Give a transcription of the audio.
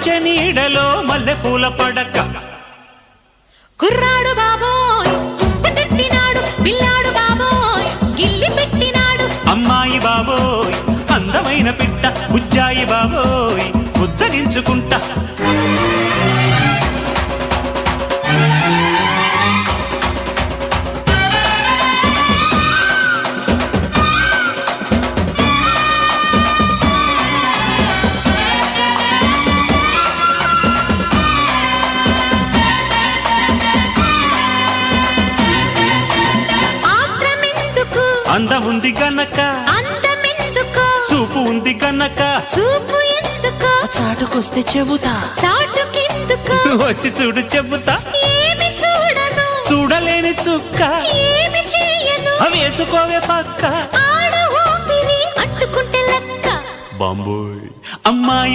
మంచె నీడలో మల్లెపూల పడక కుర్రాడు బాబోయ్ తిట్టినాడు పిల్లాడు బాబోయ్ గిల్లి పెట్టినాడు అమ్మాయి బాబోయ్ అందమైన పిట్ట బుజ్జాయి బాబోయ్ బుజ్జగించుకుంటా అందముంది గనక అందమెందుకు చూపు ఉంది గనక చూపు ఎందుకు చాటుకొస్తే చెబుతా చాటుకెందుకు వచ్చి చూడు చెబుతా ఏమి చూడను చూడలేని చుక్క ఏమి చేయను వేసుకోవే పక్క ఆడ ఊపిరి అంటుకుంటే లెక్క బాంబోయ్ అమ్మాయి